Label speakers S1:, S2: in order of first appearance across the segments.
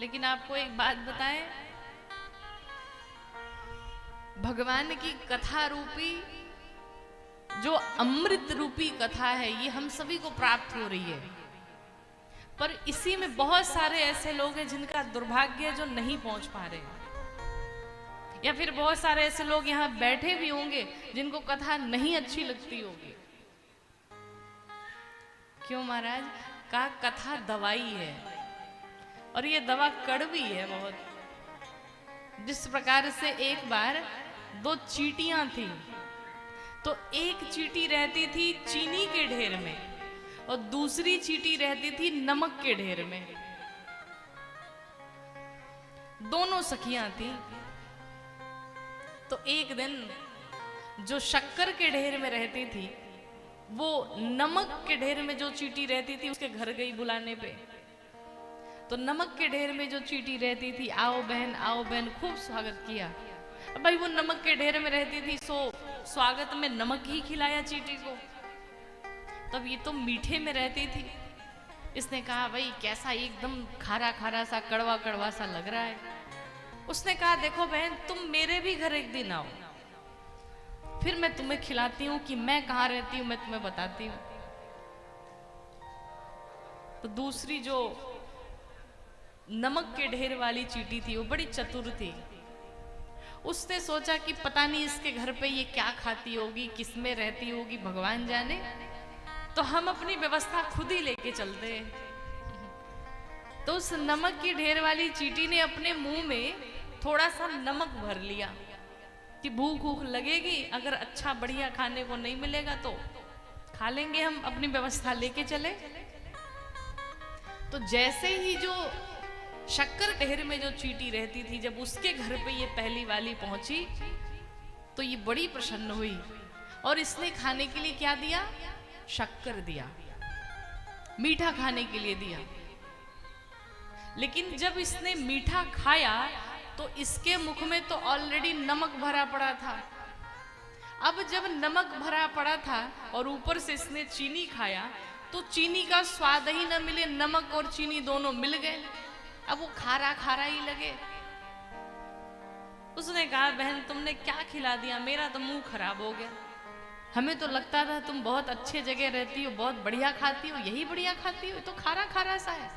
S1: लेकिन आपको एक बात बताएं, भगवान की कथा रूपी जो अमृत रूपी कथा है ये हम सभी को प्राप्त हो रही है, पर इसी में बहुत सारे ऐसे लोग हैं जिनका दुर्भाग्य है जो नहीं पहुंच पा रहे, या फिर बहुत सारे ऐसे लोग यहाँ बैठे भी होंगे जिनको कथा नहीं अच्छी लगती होगी। क्यों महाराज? का कथा दवाई है, और ये दवा कड़वी है बहुत। जिस प्रकार से एक बार दो चींटियां थी, तो एक चींटी रहती थी चीनी के ढेर में और दूसरी चींटी रहती थी नमक के ढेर में। दोनों सखियां थी। तो एक दिन जो शक्कर के ढेर में रहती थी वो नमक के ढेर में जो चींटी रहती थी उसके घर गई बुलाने पे। तो नमक के ढेर में जो चींटी रहती थी, आओ बहन, खूब स्वागत किया। अब भाई वो नमक के ढेर में रहती थी, सो स्वागत में नमक ही खिलाया चींटी को। तब ये तो मीठे में रहती थी, इसने कहा भाई कैसा एकदम खारा खारा सा कड़वा कड़वा सा लग रहा है। उसने कहा देखो बहन, तुम मेरे भी घर एक दिन आओ, फिर मैं तुम्हें खिलाती हूँ कि मैं कहाँ रहती हूँ, मैं तुम्हें बताती हूँ। तो दूसरी जो नमक के ढेर वाली चींटी थी वो बड़ी चतुर थी। उसने सोचा कि पता नहीं इसके घर पे ये क्या खाती होगी, किसमें रहती होगी, भगवान जाने, तो हम अपनी व्यवस्था खुद ही लेके चलते हैं। तो उस नमक की ढेर वाली चींटी ने अपने मुंह में थोड़ा सा नमक भर लिया कि भूख भूख लगेगी, अगर अच्छा बढ़िया खाने को नहीं मिलेगा तो खा लेंगे, हम अपनी व्यवस्था लेके चले। तो जैसे ही जो शक्कर ढेर में जो चींटी रहती थी, जब उसके घर पे ये पहली वाली पहुंची तो ये बड़ी प्रसन्न हुई और इसने खाने के लिए क्या दिया? शक्कर दिया, मीठा खाने के लिए दिया। लेकिन जब इसने मीठा खाया तो इसके मुख में तो ऑलरेडी नमक भरा पड़ा था। अब जब नमक भरा पड़ा था और ऊपर से इसने चीनी खाया तो चीनी का स्वाद ही न मिले, नमक और चीनी दोनों मिल गए, अब वो खारा खारा ही लगे। उसने कहा बहन तुमने क्या खिला दिया, मेरा तो मुंह खराब हो गया। हमें तो लगता था तुम बहुत अच्छे जगह रहती हो, बहुत बढ़िया खाती हो, यही बढ़िया खाती हो, तो खारा खारा सा है।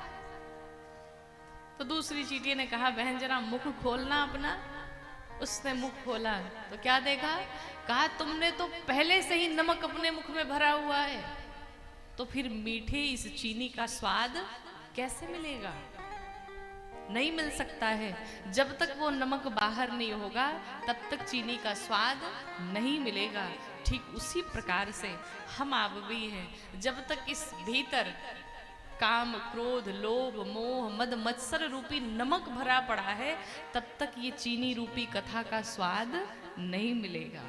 S1: तो दूसरी चींटी ने कहा बहन जरा मुख खोलना अपना। उसने मुख खोला तो क्या देखा? कहा तुमने तो पहले से ही नमक अपने मुख में भरा हुआ है, तो फिर मीठे इस चीनी का स्वाद कैसे मिलेगा? नहीं मिल सकता है। जब तक वो नमक बाहर नहीं होगा तब तक चीनी का स्वाद नहीं मिलेगा। ठीक उसी प्रकार से हम आप भी हैं, जब तक इस भीतर काम क्रोध लोभ मोह मद मत्सर रूपी नमक भरा पड़ा है तब तक ये चीनी रूपी कथा का स्वाद नहीं मिलेगा,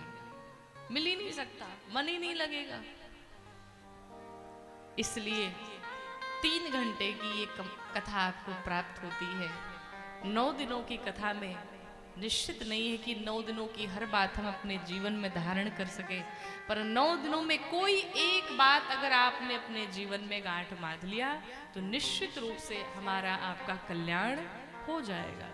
S1: मिल ही नहीं सकता, मन ही नहीं लगेगा। इसलिए 3 घंटे की ये कथा आपको प्राप्त होती है। 9 दिनों की कथा में निश्चित नहीं है कि 9 दिनों की हर बात हम अपने जीवन में धारण कर सके, पर 9 दिनों में कोई एक बात अगर आपने अपने जीवन में गांठ बांध लिया तो निश्चित रूप से हमारा आपका कल्याण हो जाएगा।